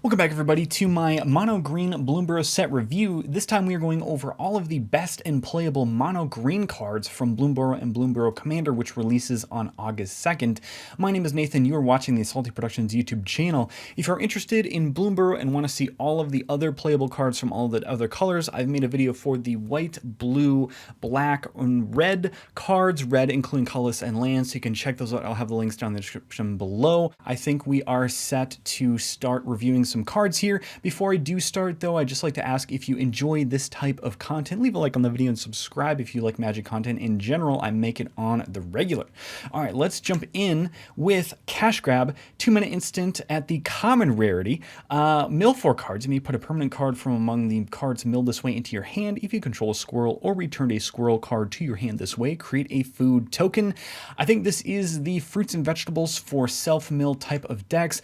Welcome back everybody to my mono green Bloomburrow set review. This time we are going over all of the best and playable mono green cards from Bloomburrow and Bloomburrow Commander, which releases on August 2nd. My name is Nathan, you are watching the Salty Productions YouTube channel. If you're interested in Bloomburrow and want to see all of the other playable cards from all the other colors, I've made a video for the white, blue, black, and red cards, red including colorless and lands, so you can check those out. I'll have the links down in the description below. I think we are set to start reviewing some cards here. Before I do start though, I'd just like to ask if you enjoy this type of content, leave a like on the video and subscribe if you like Magic content in general. I make it on the regular. All right, let's jump in with Cash Grab, 2-mana instant at the common rarity. Mill 4 cards. You may put a permanent card from among the cards milled this way into your hand. If you control a squirrel or returned a squirrel card to your hand this way, create a food token. I think this is the fruits and vegetables for self-mill type of decks.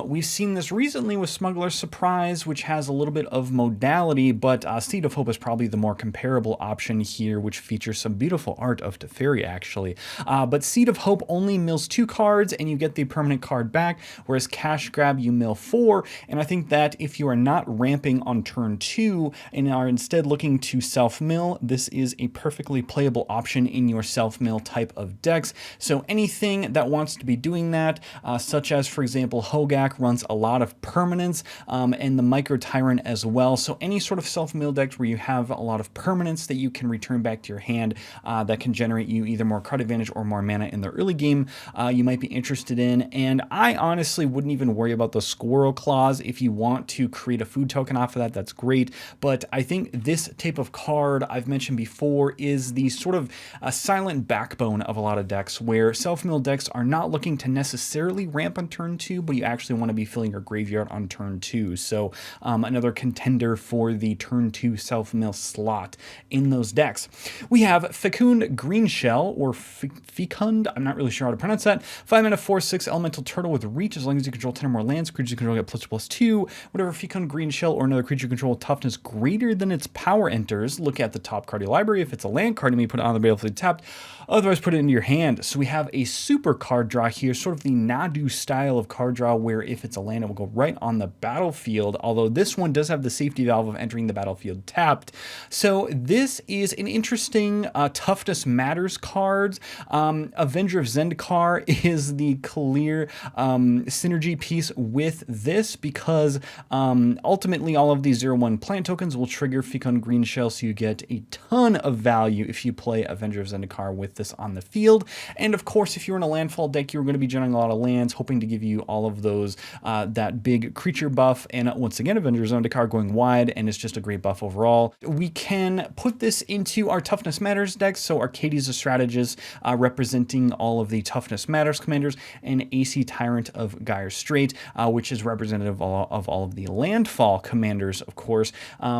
We've seen this recently with Smuggler's Surprise, which has a little bit of modality, but Seed of Hope is probably the more comparable option here, which features some beautiful art of Teferi actually. But Seed of Hope only mills 2 cards and you get the permanent card back, whereas Cash Grab you mill 4, and I think that if you are not ramping on turn 2 and are instead looking to self-mill, this is a perfectly playable option in your self-mill type of decks. So anything that wants to be doing that, such as for example Hogak runs a lot of permanents, and the Micro Tyrant as well. So any sort of self-mill decks where you have a lot of permanents that you can return back to your hand that can generate you either more card advantage or more mana in the early game, you might be interested in. And I honestly wouldn't even worry about the Squirrel Claws. If you want to create a food token off of that, that's great. But I think this type of card I've mentioned before is the sort of silent backbone of a lot of decks, where self-mill decks are not looking to necessarily ramp on turn 2, but you actually want to be filling your graveyard on turn 2. So another contender for the turn 2 self-mill slot in those decks. We have Fecund Greenshell, or Fecund, I'm not really sure how to pronounce that. 5-mana 4/6 elemental turtle with reach. As long as you control 10 or more lands, creatures you control get +2/+2. Whatever Fecund Greenshell or another creature you control with toughness greater than its power enters, look at the top card of your library. If it's a land card, you may put it on the battlefield tapped. Otherwise, put it into your hand. So we have a super card draw here, sort of the Nadu style of card draw, where if it's a land, it will go right on the battlefield, although this one does have the safety valve of entering the battlefield tapped. So this is an interesting Toughness Matters card. Avenger of Zendikar is the clear synergy piece with this, because ultimately all of these 0/1 plant tokens will trigger Fecund Greenshell, so you get a ton of value if you play Avenger of Zendikar with this on the field. And of course, if you're in a landfall deck, you're going to be generating a lot of lands, hoping to give you all of those, that big creature buff. And once again, Avenger of Zendikar going wide, and it's just a great buff overall. We can put this into our Toughness Matters decks. So Arcades the Strategist, representing all of the Toughness Matters commanders, and AC Tyrant of Gyre Strait, which is representative of all of the landfall commanders, of course.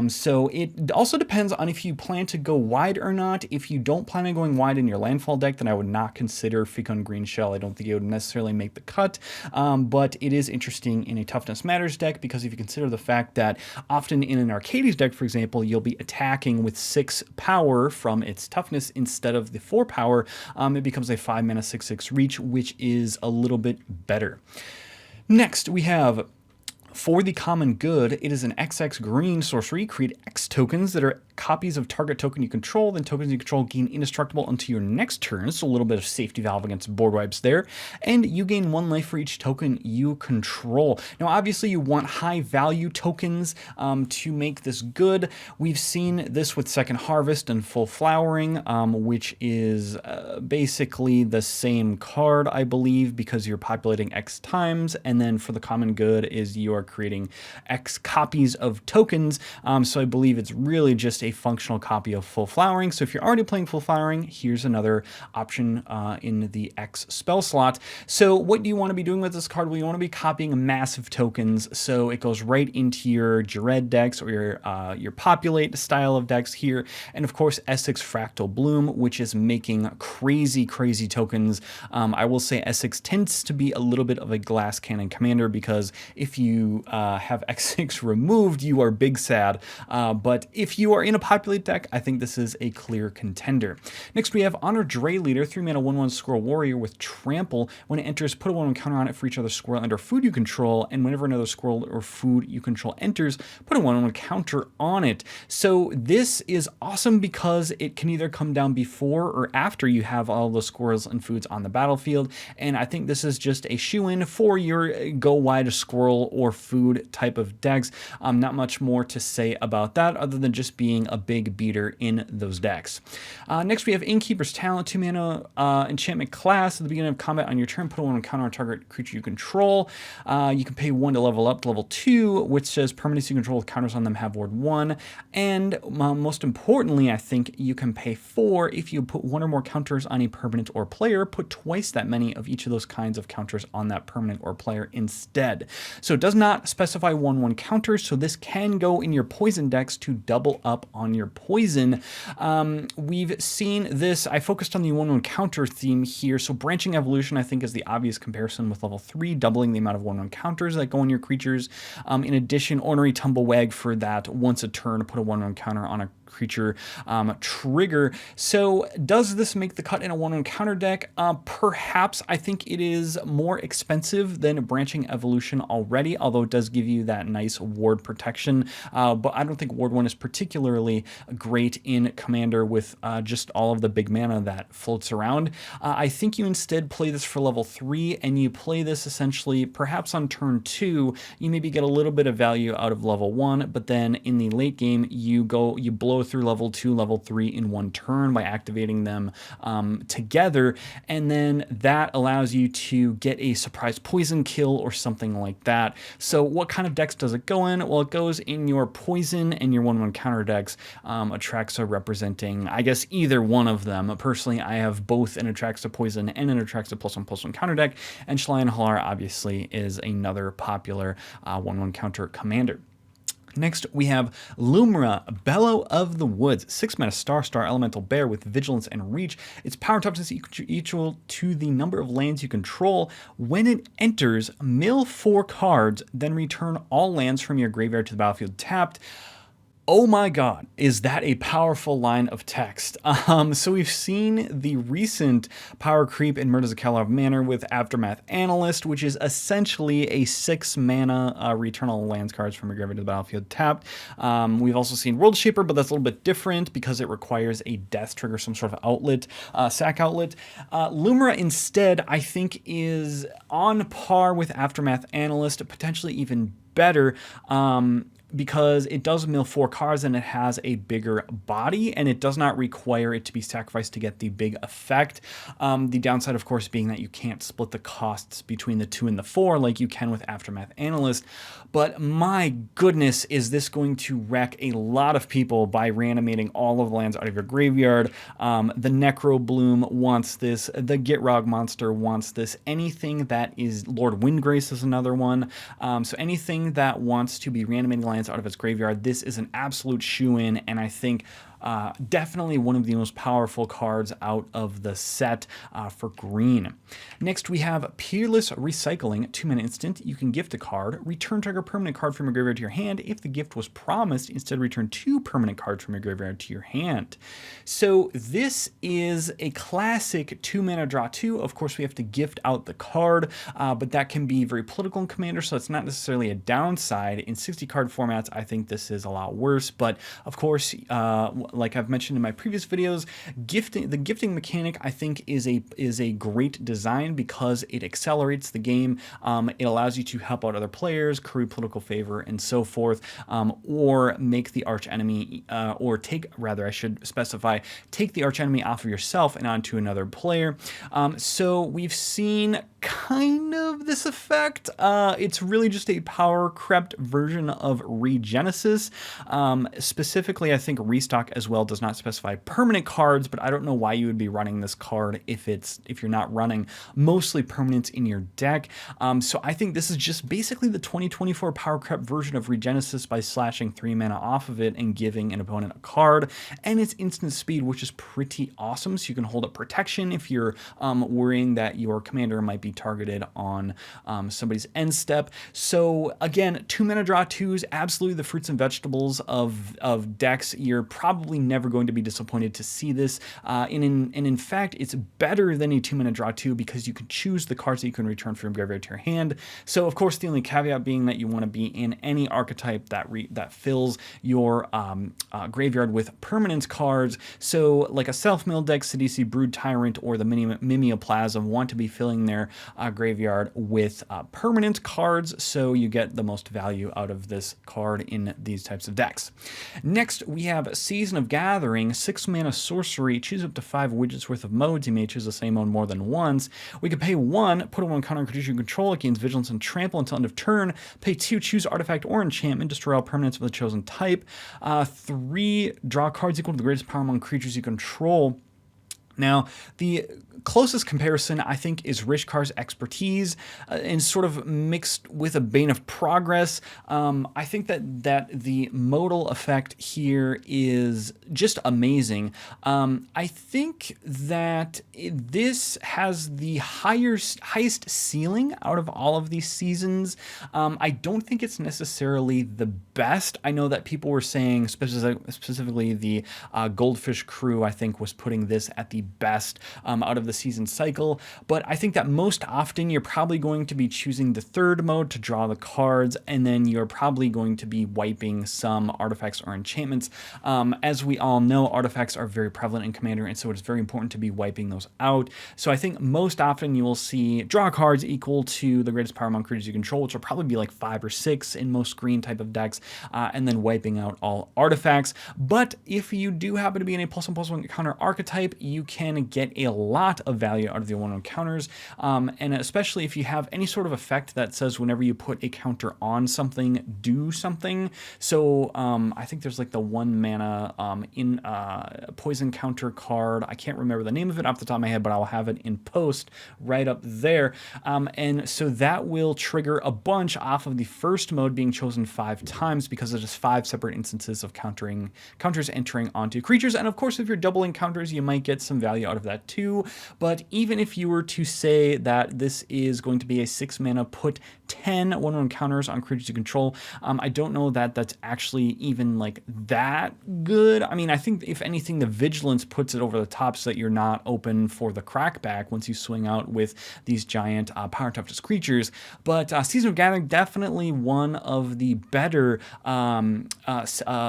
So it also depends on if you plan to go wide or not. If you don't plan on going wide in your landfall deck, then I would not consider Fecund Greenshell. I don't think it would necessarily make the cut, but it is interesting in a Toughness Matters deck, because if you consider the fact that often in an Arcades deck, for example, you'll be attacking with 6 power from its toughness instead of the 4 power, it becomes a 5-mana 6/6 reach, which is a little bit better. Next, we have, for the common good, it is an XX green sorcery. Create X tokens that are copies of target token you control, then tokens you control gain indestructible until your next turn, so a little bit of safety valve against board wipes there, and you gain 1 life for each token you control. Now obviously you want high value tokens to make this good. We've seen this with Second Harvest and Full Flowering, which is basically the same card, I believe, because you're populating X times, and then for the common good is you are creating X copies of tokens, so I believe it's really just a functional copy of Full Flowering. So if you're already playing Full Flowering, here's another option in the X spell slot. So what do you want to be doing with this card? Well, you want to be copying massive tokens, so it goes right into your Jared decks or your Populate style of decks here, and of course Essex Fractal Bloom, which is making crazy tokens. I will say Essex tends to be a little bit of a glass cannon commander, because if you have X6 removed, you are big sad, but if you are in in a populate deck, I think this is a clear contender. Next, we have Honor Dreyleader, 3-mana 1/1 Squirrel Warrior with Trample. When it enters, put a 1/1 counter on it for each other squirrel and or food you control, and whenever another squirrel or food you control enters, put a 1/1 counter on it. So this is awesome because it can either come down before or after you have all the squirrels and foods on the battlefield, and I think this is just a shoe-in for your go wide squirrel or food type of decks. Not much more to say about that other than just being a big beater in those decks. Next, we have Innkeeper's Talent, 2-mana enchantment class. At the beginning of combat on your turn, put a 1/1 counter on target creature you control. You can pay 1 to level up to level 2, which says permanents you control with counters on them have ward 1. And most importantly, I think you can pay 4 if you put 1 or more counters on a permanent or player, put twice that many of each of those kinds of counters on that permanent or player instead. So it does not specify 1/1 counters, so this can go in your poison decks to double up on your poison. We've seen this, I focused on the 1/1 counter theme here, so Branching Evolution I think is the obvious comparison with level 3, doubling the amount of 1/1 counters that go on your creatures. In addition, Ornery Tumblewag for that once a turn, put a 1/1 counter on a creature trigger. So does this make the cut in a 1/1 counter deck? Perhaps. I think it is more expensive than Branching Evolution already, although it does give you that nice ward protection. But I don't think ward 1 is particularly great in Commander with just all of the big mana that floats around. I think you instead play this for level 3, and you play this essentially perhaps on turn 2. You maybe get a little bit of value out of level 1, but then in the late game you blow through level 2, level 3 in one turn by activating them together, and then that allows you to get a surprise poison kill or something like that. So what kind of decks does it go in? Well, it goes in your poison and your 1/1 counter decks. Atraxa representing, I guess, either one of them. Personally, I have both an Atraxa poison and an Atraxa +1/+1 counter deck, and Shlyan Halar obviously is another popular 1/1 counter commander. Next, we have Lumra, Bellow of the Woods, 6-mana star elemental bear with vigilance and reach. Its power toughness equal to the number of lands you control. When it enters, mill 4 cards, then return all lands from your graveyard to the battlefield tapped. Oh my god, is that a powerful line of text. So we've seen the recent power creep in Murder of Zakalov Manor with Aftermath Analyst, which is essentially a 6-mana return all lands cards from your graveyard to the battlefield tapped. We've also seen World Shaper, but that's a little bit different because it requires a death trigger, some sort of outlet, sack outlet. Lumra instead, I think, is on par with Aftermath Analyst, potentially even better. Because it does mill 4 cards and it has a bigger body, and it does not require it to be sacrificed to get the big effect. The downside, of course, being that you can't split the costs between the 2 and the 4 like you can with Aftermath Analyst. But my goodness, is this going to wreck a lot of people by reanimating all of the lands out of your graveyard. The Necro Bloom wants this. The Gitrog monster wants this. Anything that is Lord Windgrace is another one. So anything that wants to be reanimating lands out of its graveyard, this is an absolute shoe-in, and I think definitely one of the most powerful cards out of the set for green. Next, we have Peerless Recycling, 2-mana instant. You can gift a card, return target permanent card from your graveyard to your hand. If the gift was promised, instead return 2 permanent cards from your graveyard to your hand. So this is a classic 2-mana draw 2. Of course, we have to gift out the card, but that can be very political in Commander, so it's not necessarily a downside. In 60-card formats, I think this is a lot worse, but of course, like I've mentioned in my previous videos, the gifting mechanic I think is a great design because it accelerates the game. It allows you to help out other players, curry political favor, and so forth, or make the arch enemy, or take the arch enemy off of yourself and onto another player. So we've seen kind of this effect. It's really just a power crept version of Regenesis. Specifically, I think Restock as well does not specify permanent cards, but I don't know why you would be running this card if you're not running mostly permanents in your deck. So I think this is just basically the 2024 power creep version of Regenesis by slashing 3 mana off of it and giving an opponent a card, and it's instant speed, which is pretty awesome. So you can hold up protection if you're worrying that your commander might be targeted on somebody's end step. So again, 2 mana draw 2s, absolutely the fruits and vegetables of decks. You're probably never going to be disappointed to see this. And in fact, it's better than a 2 mana draw 2 because you can choose the cards that you can return from graveyard to your hand. So of course, the only caveat being that you want to be in any archetype that fills your graveyard with permanence cards. So like a self-milled deck, Sidisi Brood Tyrant, or the Mimeoplasm want to be filling their graveyard with permanent cards, so you get the most value out of this card in these types of decks. Next, we have Season of Gathering, 6 mana sorcery, choose up to 5 widgets worth of modes. You may choose the same mode more than once. We can pay 1, put a 1 counter on creature you control, it gains vigilance and trample until end of turn. Pay 2, choose artifact or enchantment, destroy all permanents of the chosen type. 3, draw cards equal to the greatest power among creatures you control. Now, the closest comparison, I think, is Rishkar's Expertise, and sort of mixed with a Bane of Progress. I think that the modal effect here is just amazing. I think that this has the highest ceiling out of all of these seasons. I don't think it's necessarily the best. I know that people were saying, specifically the Goldfish crew, I think, was putting this at the best out of the season cycle, but I think that most often you're probably going to be choosing the 3rd mode to draw the cards, and then you're probably going to be wiping some artifacts or enchantments. As we all know, artifacts are very prevalent in Commander, and so it's very important to be wiping those out. So I think most often you will see draw cards equal to the greatest power among creatures you control, which will probably be like 5 or 6 in most green type of decks, and then wiping out all artifacts. But if you do happen to be in a +1/+1 counter archetype, you can get a lot of value out of the 1/1 counters, and especially if you have any sort of effect that says whenever you put a counter on something, do something. So I think there's like the 1 mana in poison counter card. I can't remember the name of it off the top of my head, but I'll have it in post right up there. And so that will trigger a bunch off of the 1st mode being chosen 5 times, because there's just 5 separate instances of counters entering onto creatures. And of course, if you're doubling counters, you might get some value out of that too. But even if you were to say that this is going to be a 6 mana put 10 1/1 counters on creatures you control, I don't know that that's actually even like that good. I mean, I think if anything, the vigilance puts it over the top so that you're not open for the crackback once you swing out with these giant power toughness creatures. But Season of Gathering, definitely one of the better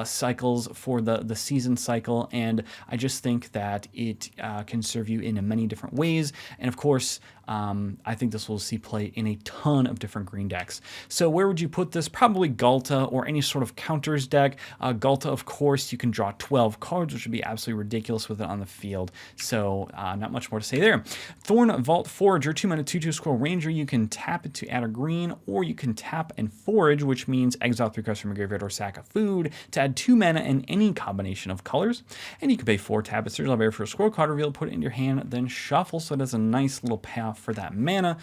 cycles for the season cycle, and I just think that it can serve you in many different ways. And of course, I think this will see play in a ton of different green decks. So where would you put this? Probably Galta or any sort of counters deck. Galta, of course, you can draw 12 cards, which would be absolutely ridiculous with it on the field. So not much more to say there. Thornvault Forager, 2 mana 2/2 Squirrel Ranger. You can tap it to add a green, or you can tap and forage, which means exile 3 cards from your graveyard or sack of food to add 2 mana in any combination of colors. And you can pay 4, tap it, search library for a squirrel card, reveal, put it in your hand, then shuffle. So it has a nice little payoff for that mana.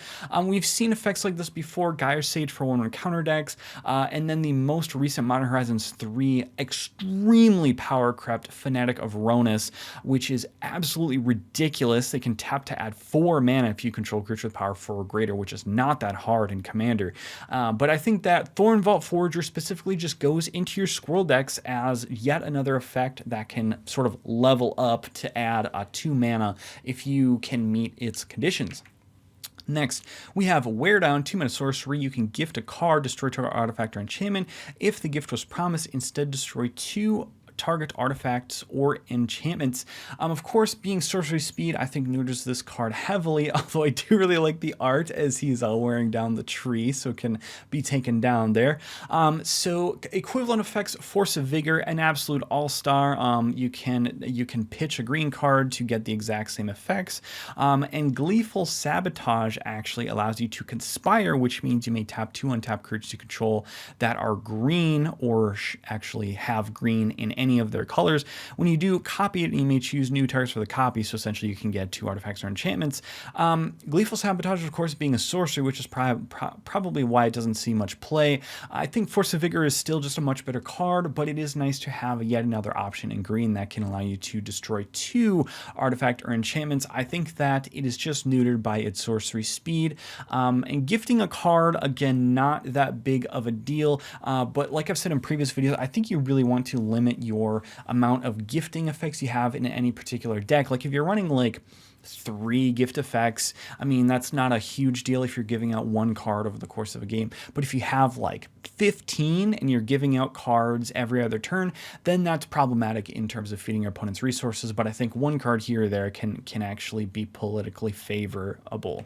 We've seen effects like this before, Gyre Sage for 1/1 counter decks, and then the most recent Modern Horizons 3 extremely power crept Fanatic of Ronus, which is absolutely ridiculous. They can tap to add 4 mana if you control a creature with power 4 or greater, which is not that hard in Commander. But I think that Thornvault Forager specifically just goes into your squirrel decks as yet another effect that can sort of level up to add 2 mana if you can meet its conditions. Next, we have Wear Down, 2 mana sorcery. You can gift a card, destroy target artifact or enchantment. If the gift was promised, instead destroy 2 target artifacts or enchantments. Of course, being sorcery speed, I think neuters this card heavily, although I do really like the art as he's wearing down the tree, so it can be taken down there. So equivalent effects, Force of Vigor, an absolute all-star. You can pitch a green card to get the exact same effects. And Gleeful Sabotage actually allows you to conspire, which means you may tap 2 untapped creatures you control that are green or actually have green in any of their colors. When you do copy it, you may choose new targets for the copy, so essentially you can get 2 artifacts or enchantments. Gleeful Sabotage, of course, being a sorcery, which is probably why it doesn't see much play. I think Force of Vigor is still just a much better card, but it is nice to have yet another option in green that can allow you to destroy 2 artifact or enchantments. I think that it is just neutered by its sorcery speed. And gifting a card, again, not that big of a deal, but like I've said in previous videos, I think you really want to limit your amount of gifting effects you have in any particular deck. Like if you're running like 3 gift effects, I mean, that's not a huge deal if you're giving out 1 card over the course of a game. But if you have like 15 and you're giving out cards every other turn, then that's problematic in terms of feeding your opponent's resources. But I think 1 card here or there can actually be politically favorable.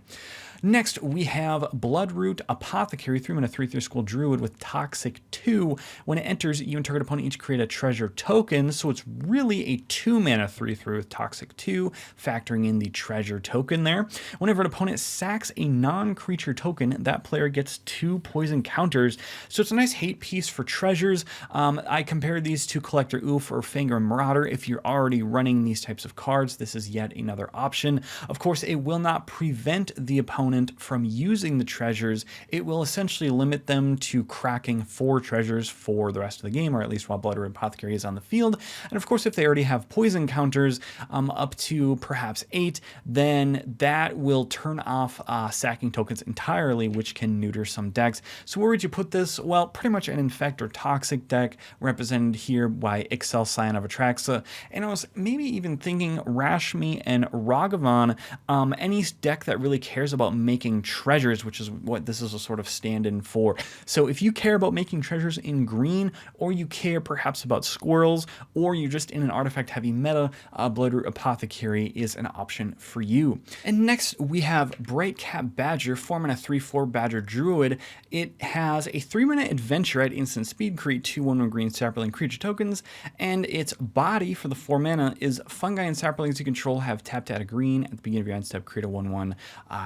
Next, we have Bloodroot Apothecary, 3-mana 3/3 school druid with Toxic 2. When it enters, you and target opponent each create a treasure token, so it's really a 2-mana 3/3 with Toxic 2, factoring in the treasure token there. Whenever an opponent sacks a non-creature token, that player gets 2 poison counters, so it's a nice hate piece for treasures. I compared these to Collector Oof or Fangor Marauder. If you're already running these types of cards, this is yet another option. Of course, it will not prevent the opponent from using the treasures. It will essentially limit them to cracking 4 treasures for the rest of the game, or at least while Bloodroot Apothecary is on the field. And of course, if they already have poison counters up to perhaps 8, then that will turn off sacking tokens entirely, which can neuter some decks. So where would you put this? Well, pretty much an Infect or Toxic deck, represented here by Ixal, Scion of Atraxa. And I was maybe even thinking Rashmi and Ragavan, any deck that really cares about making treasures, which is what this is a sort of stand-in for. So if you care about making treasures in green, or you care perhaps about squirrels, or you're just in an artifact heavy meta, Bloodroot Apothecary is an option for you. And next we have Brightcap Badger, 4-mana 3/4 Badger Druid. It has a 3-mana adventure at instant speed, create 2/1/1 green sapling creature tokens, and its body for the 4 mana is fungi and saplings you control have tapped out a green. At the beginning of your end step, create a 1/1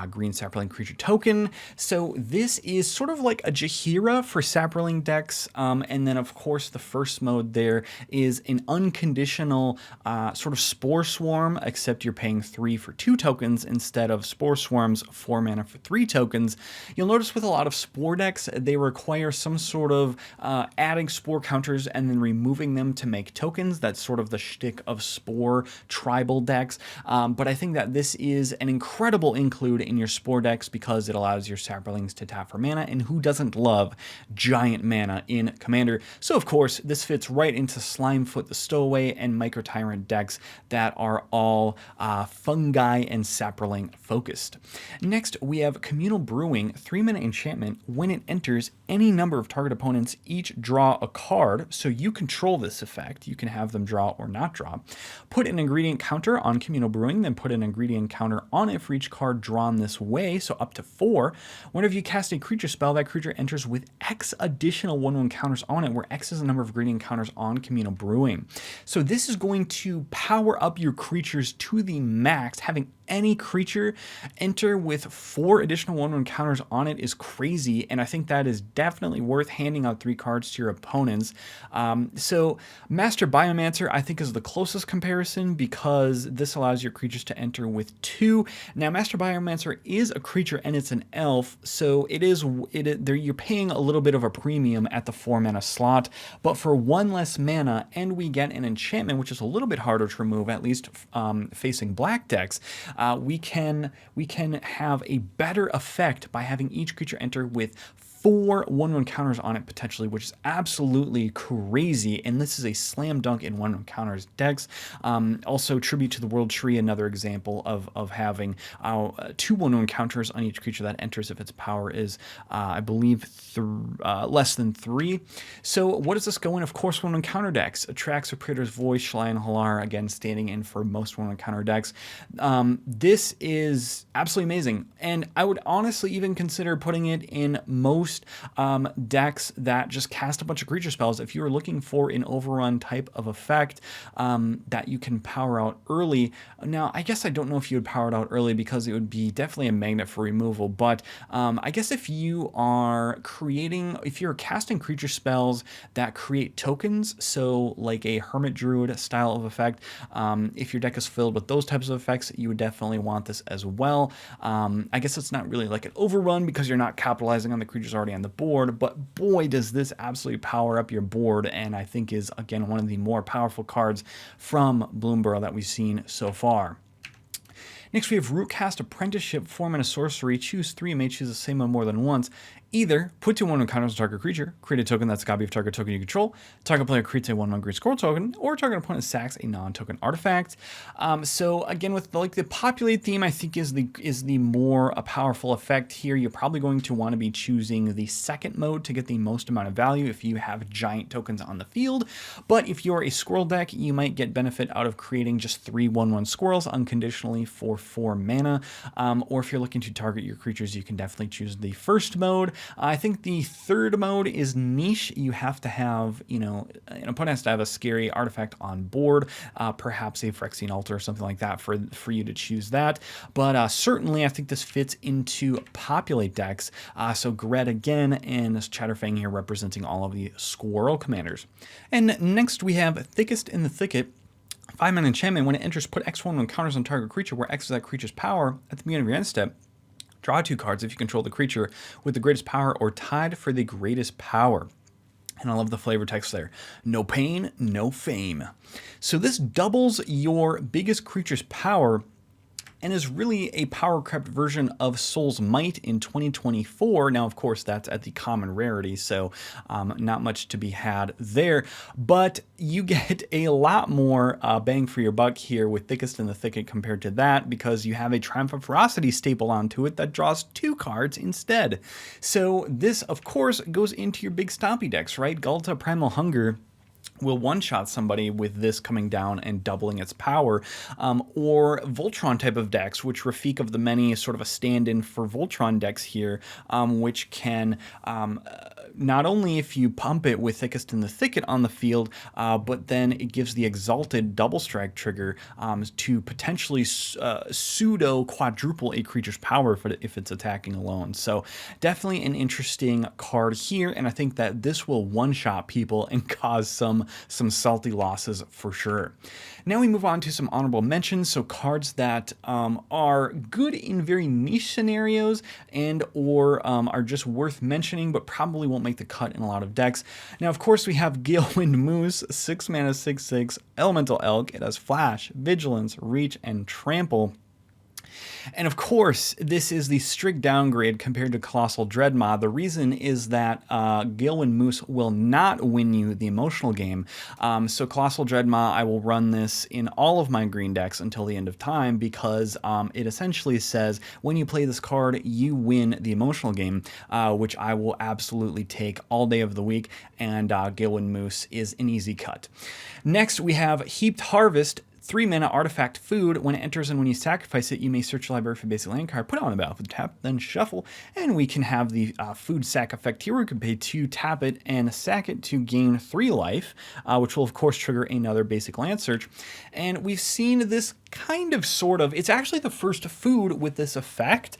green sapling creature token. So this is sort of like a Jaheira for sapling decks, and then of course the first mode there is an unconditional sort of Spore Swarm, except you're paying 3 for 2 tokens instead of Spore Swarm's 4 mana for 3 tokens. You'll notice with a lot of Spore decks, they require some sort of adding Spore counters and then removing them to make tokens. That's sort of the shtick of Spore tribal decks, but I think that this is an incredible include in your Spore decks because it allows your saplings to tap for mana, and who doesn't love giant mana in Commander? So of course, this fits right into Slimefoot the Stowaway and Micro Tyrant decks that are all fungi and sapling focused. Next, we have Communal Brewing, 3-mana enchantment. When it enters, any number of target opponents each draw a card, so you control this effect. You can have them draw or not draw. Put an ingredient counter on Communal Brewing, then put an ingredient counter on it for each card drawn this way, so up to 4. Whenever you cast a creature spell, that creature enters with X additional 1/1 counters on it, where X is the number of ingredient counters on Communal Brewing. So this is going to power up your creatures to the max. Having any creature enter with 4 additional 1/1 counters on it is crazy, and I think that is definitely worth handing out 3 cards to your opponents. So Master Biomancer, I think, is the closest comparison because this allows your creatures to enter with 2. Now, Master Biomancer is a creature and it's an elf, so you're paying a little bit of a premium at the 4 mana slot, but for 1 less mana, and we get an enchantment, which is a little bit harder to remove, at least facing black decks. We can have a better effect by having each creature enter with 4 1/1 counters on it potentially, which is absolutely crazy, and this is a slam dunk in 1/1 counters decks. Also, Tribute to the World Tree, another example of having 2 1/1 counters on each creature that enters if its power is, I believe, less than 3. So what does this go in? Of course, 1/1 counter decks. Atraxa, Praetor's Voice, Shalai, Halar, again, standing in for most 1/1 counter decks. This is absolutely amazing, and I would honestly even consider putting it in most most decks that just cast a bunch of creature spells. If you're looking for an overrun type of effect that you can power out early, now I guess I don't know if you would power it out early because it would be definitely a magnet for removal, but I guess if you are if you're casting creature spells that create tokens, so like a Hermit Druid style of effect, if your deck is filled with those types of effects, you would definitely want this as well. I guess it's not really like an overrun because you're not capitalizing on the creatures already on the board, but boy, does this absolutely power up your board, and I think is, again, one of the more powerful cards from Bloomburrow that we've seen so far. Next, we have Rootcast Apprenticeship. 4-mana sorcery. Choose 3. You may choose the same one more than once. Either put 2/1 counters on target creature, create a token that's a copy of target token you control, target player creates a 1/1 green squirrel token, or target opponent sacks a non-token artifact. So again, with the populate theme, I think is the more powerful effect here. You're probably going to want to be choosing the second mode to get the most amount of value if you have giant tokens on the field. But if you're a squirrel deck, you might get benefit out of creating just 3 1/1 squirrels unconditionally for 4 mana. Or if you're looking to target your creatures, you can definitely choose the first mode. I think the third mode is niche. You have to have, an opponent has to have a scary artifact on board, perhaps a Phyrexian Altar or something like that for you to choose that. But certainly I think this fits into populate decks. So Gret again and Chatterfang here representing all of the squirrel commanders. And next we have Thickest in the Thicket. 5-mana enchantment. When it enters, put X1 counters on target creature where X is that creature's power at the beginning of your end step. Draw 2 cards if you control the creature with the greatest power or tied for the greatest power. And I love the flavor text there. No pain, no fame. So this doubles your biggest creature's power and is really a power-crept version of Soul's Might in 2024. Now, of course, that's at the common rarity, so not much to be had there. But you get a lot more bang for your buck here with Thickest in the Thicket compared to that, because you have a Triumph of Ferocity staple onto it that draws 2 cards instead. So this, of course, goes into your big stompy decks, right? Ghalta Primal Hunger will one-shot somebody with this coming down and doubling its power, or Voltron type of decks, which Rafik of the Many is sort of a stand-in for Voltron decks here, which can not only if you pump it with Thickest in the Thicket on the field, but then it gives the Exalted double strike trigger to potentially pseudo quadruple a creature's power if it's attacking alone. So definitely an interesting card here, and I think that this will one-shot people and cause some salty losses for sure. Now we move on to some honorable mentions, so cards that are good in very niche scenarios and or are just worth mentioning but probably won't make the cut in a lot of decks. Now, of course, we have Galewind Moose, 6 mana, 6/6, Elemental Elk. It has Flash, Vigilance, Reach, and Trample. And of course, this is the strict downgrade compared to Colossal Dreadmaw. The reason is that Galewind Moose will not win you the emotional game. So Colossal Dreadmaw, I will run this in all of my green decks until the end of time, because it essentially says when you play this card, you win the emotional game, which I will absolutely take all day of the week, and Galewind Moose is an easy cut. Next, we have Heaped Harvest. 3 mana artifact food. When it enters and when you sacrifice it, you may search your library for a basic land card, put it on the battlefield, tap, then shuffle, and we can have the food sack effect here. We can pay 2, tap it, and sack it to gain 3 life, which will of course trigger another basic land search. And we've seen this kind of it's actually the first food with this effect.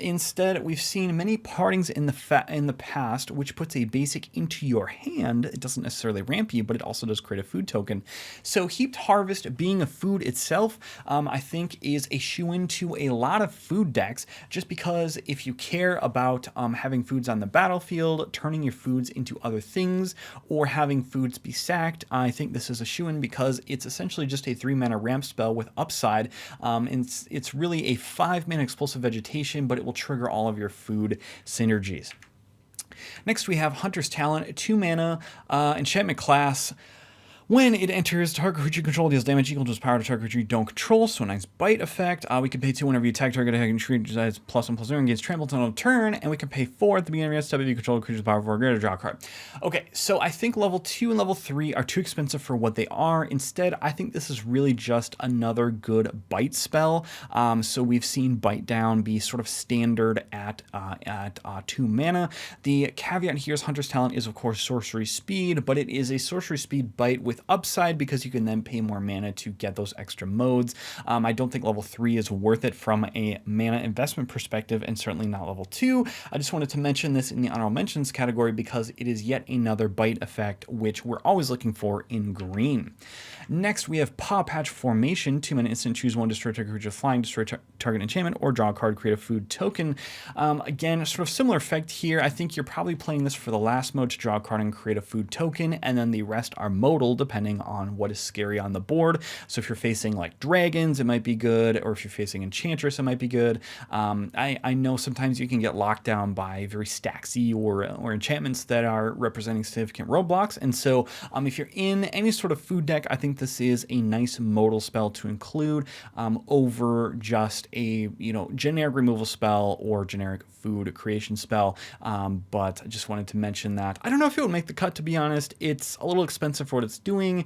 Instead, we've seen many partings in the past, which puts a basic into your hand. It doesn't necessarily ramp you, but it also does create a food token. So Heaped Harvest being a food itself, I think is a shoo-in to a lot of food decks, just because if you care about having foods on the battlefield, turning your foods into other things, or having foods be sacked, I think this is a shoo-in because it's essentially just a 3 mana ramp spell with upside. It's really a 5 mana explosive vegetation, but it will trigger all of your food synergies. Next we have Hunter's Talent, 2 mana enchantment class. When it enters, target creature you control deals damage equal to its power to target creature you don't control, so a nice bite effect. We can pay 2 whenever you attack target creature has +1/+0 and gains trampled on a turn, and we can pay 4 at the beginning of your step if you control a creature's power for a greater, draw a card. Okay, so I think level 2 and level 3 are too expensive for what they are. Instead, I think this is really just another good bite spell. So we've seen Bite Down be sort of standard at 2 mana. The caveat here is Hunter's Talent is, of course, sorcery speed, but it is a sorcery speed bite with upside because you can then pay more mana to get those extra modes. I don't think level 3 is worth it from a mana investment perspective, and certainly not level 2. I just wanted to mention this in the honorable mentions category because it is yet another bite effect, which we're always looking for in green. Next, we have Pawpatch Formation. 2 mana instant, choose one, destroy target creature flying, destroy target enchantment, or draw a card, create a food token. Again, sort of similar effect here. I think you're probably playing this for the last mode to draw a card and create a food token, and then the rest are modal depending on what is scary on the board. So if you're facing like dragons, it might be good, or if you're facing enchantress, it might be good. I know sometimes you can get locked down by very stacksy or enchantments that are representing significant roadblocks, and so if you're in any sort of food deck, I think this is a nice modal spell to include over just a generic removal spell or generic food creation spell. But I just wanted to mention that. I don't know if it would make the cut, to be honest. It's a little expensive for what it's doing.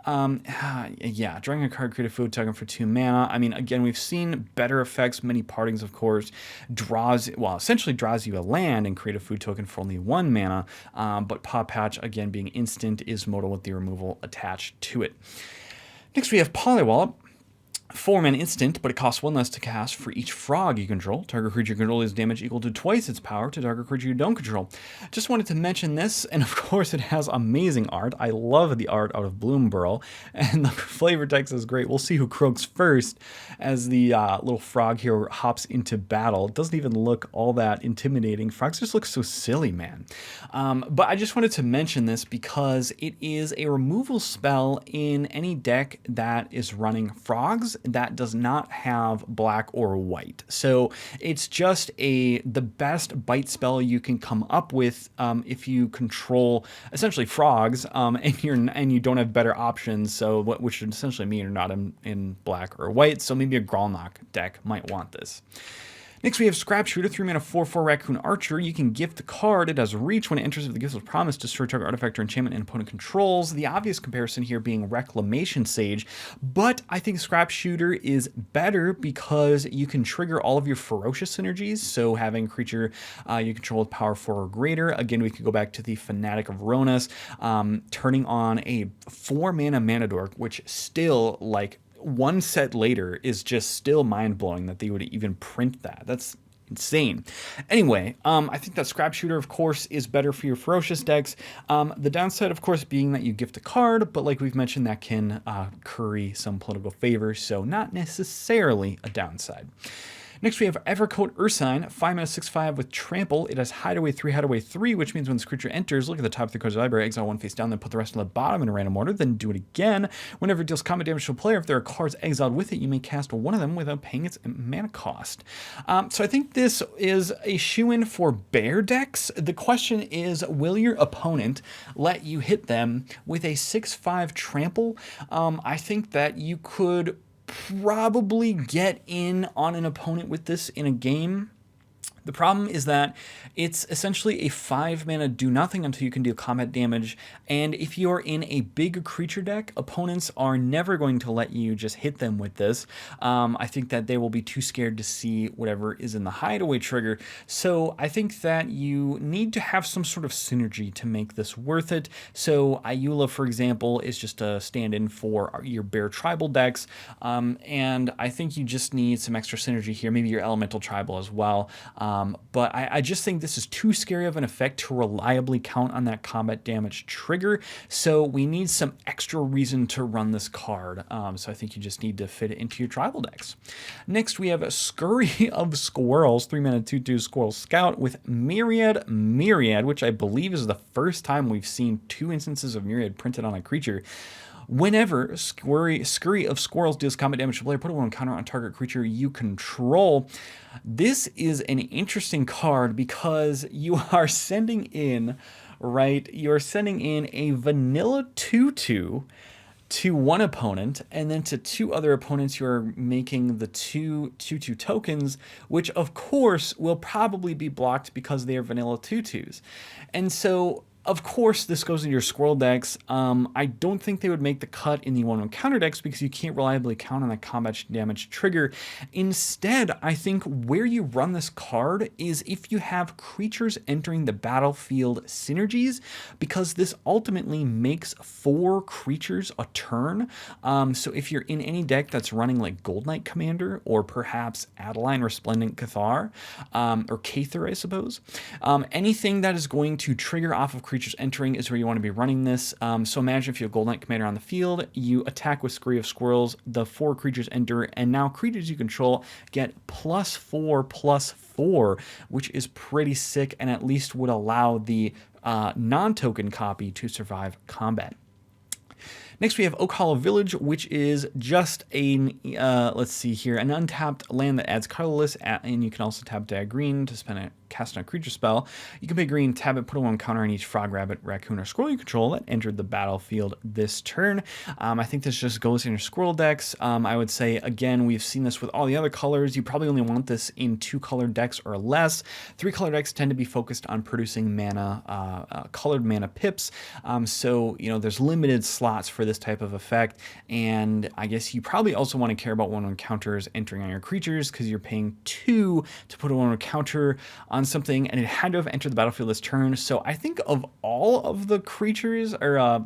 Yeah, drawing a card, create a food token for 2 mana. I mean, again, we've seen better effects. Many Partings, of course, essentially draws you a land and create a food token for only 1 mana. But Pawpatch, again, being instant, is modal with the removal attached to it. Next, we have Polliwallop. 4 mana instant, but it costs 1 less to cast for each frog you control. Target creature you control is damage equal to twice its power to target creature you don't control. Just wanted to mention this, and of course it has amazing art. I love the art out of Bloomburrow, and the flavor text is great. We'll see who croaks first as the little frog here hops into battle. It doesn't even look all that intimidating. Frogs just look so silly, man. But I just wanted to mention this because it is a removal spell in any deck that is running frogs that does not have black or white. So it's just the best bite spell you can come up with if you control essentially frogs and you don't have better options. So which would essentially mean you're not in black or white. So maybe a Gralnock deck might want this. Next, we have Scrapshooter, 3 mana 4/4 Raccoon Archer. You can gift the card. It has reach. When it enters, if the gift was promised, destroy target artifact or enchantment an opponent controls. The obvious comparison here being Reclamation Sage, but I think Scrapshooter is better because you can trigger all of your ferocious synergies. So having a creature you control with power 4 or greater. Again, we could go back to the Fanatic of Ronas, turning on a 4 mana Dork, which still, like, one set later is just still mind-blowing that they would even print that. That's insane. Anyway, I think that Scrapshooter, of course, is better for your ferocious decks. The downside, of course, being that you gift a card, but like we've mentioned, that can curry some political favor, so not necessarily a downside. Next, we have Evercoat Ursine, 5 mana 6/5 with Trample. It has Hideaway 3, Hideaway 3, which means when this creature enters, look at the top of the cards of the library, exile 1 face down, then put the rest on the bottom in a random order, then do it again. Whenever it deals combat damage to a player, if there are cards exiled with it, you may cast one of them without paying its mana cost. So I think this is a shoo-in for bear decks. The question is, will your opponent let you hit them with a 6/5 Trample? I think that you could probably get in on an opponent with this in a game. The problem is that it's essentially a 5 mana do nothing until you can deal combat damage, and if you're in a big creature deck, opponents are never going to let you just hit them with this. I think that they will be too scared to see whatever is in the hideaway trigger, so I think that you need to have some sort of synergy to make this worth it. So Ayula, for example, is just a stand-in for your bear tribal decks, and I think you just need some extra synergy here, maybe your elemental tribal as well. But I just think this is too scary of an effect to reliably count on that combat damage trigger. So we need some extra reason to run this card. So I think you just need to fit it into your tribal decks. Next, we have a Scurry of Squirrels, 3 mana 2/2 Squirrel Scout with Myriad, which I believe is the first time we've seen 2 instances of Myriad printed on a creature. Whenever Scurry of Squirrels deals combat damage to player, put a 1 counter on target creature you control. This is an interesting card because you are sending in right? You're sending in a vanilla 2/2 to one opponent, and then to two other opponents you're making the 2/2 tokens, which of course will probably be blocked because they are vanilla 2/2s. And so of course, this goes into your squirrel decks. I don't think they would make the cut in the 1/1 counter decks because you can't reliably count on the combat damage trigger. Instead, I think where you run this card is if you have creatures entering the battlefield synergies, because this ultimately makes 4 creatures a turn. So if you're in any deck that's running like Gold Knight Commander or perhaps Adeline Resplendent Cathar, or Cather, I suppose, anything that is going to trigger off of creatures entering is where you want to be running this. So imagine if you have Gold Knight Commander on the field, you attack with Scurry of Squirrels, the 4 creatures enter, and now creatures you control get +4/+4, which is pretty sick and at least would allow the non-token copy to survive combat. Next, we have Oakhollow Village, which is just a, let's see here, an untapped land that adds colorless, and you can also tap to add green to spend a cast on a creature spell. You can pay green, tap it, put a 1 counter on each frog, rabbit, raccoon, or squirrel you control that entered the battlefield this turn. I think this just goes in your squirrel decks. I would say, again, we've seen this with all the other colors. You probably only want this in 2-color decks or less. 3-color decks tend to be focused on producing mana, colored mana pips. So, you know, there's limited slots for this type of effect. And I guess you probably also want to care about 1/1 counters entering on your creatures because you're paying 2 to put a 1/1 counter on something, and it had to have entered the battlefield this turn. So I think of all of the creatures or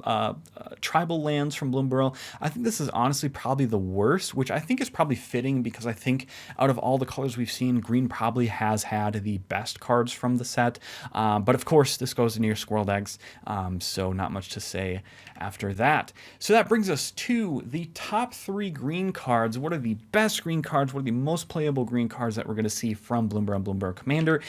tribal lands from Bloomburrow, I think this is honestly probably the worst, which I think is probably fitting because I think out of all the colors we've seen, green probably has had the best cards from the set. But of course, this goes into your squirrel decks, so not much to say after that. So that brings us to the top 3 green cards. What are the best green cards? What are the most playable green cards that we're going to see from Bloomburrow and Bloomburrow Commander?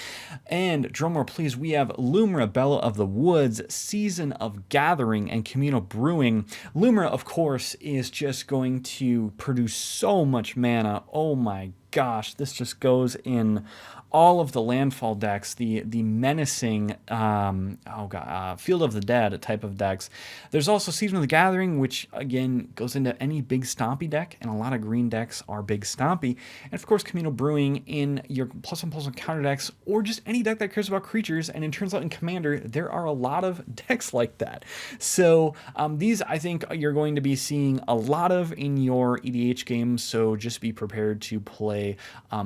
And drumroll please, we have Lumra, Bellow of the Woods, Season of Gathering, and Communal Brewing. Lumra, of course, is just going to produce so much mana. Oh my gosh, this just goes in all of the landfall decks, the menacing Field of the Dead type of decks. There's also Season of the Gathering, which again goes into any big stompy deck, and a lot of green decks are big stompy. And of course, Communal Brewing in your +1/+1 counter decks, or just any deck that cares about creatures. And it turns out in Commander, there are a lot of decks like that. So these I think you're going to be seeing a lot of in your EDH games. So just be prepared to play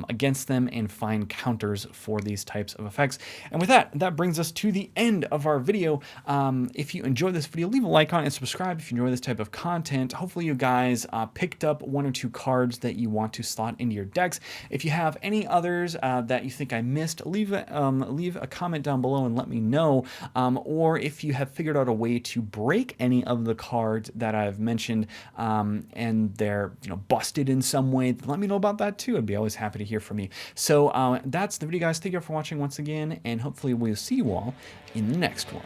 against them and find counters for these types of effects. And with that, that brings us to the end of our video. If you enjoyed this video, leave a like on it and subscribe if you enjoy this type of content. Hopefully you guys picked up 1 or 2 cards that you want to slot into your decks. If you have any others that you think I missed, leave a comment down below and let me know. Or if you have figured out a way to break any of the cards that I've mentioned and they're busted in some way, let me know about that too. I'd be always happy to hear from you. So that's the video, guys. Thank you for watching once again, and hopefully we'll see you all in the next one.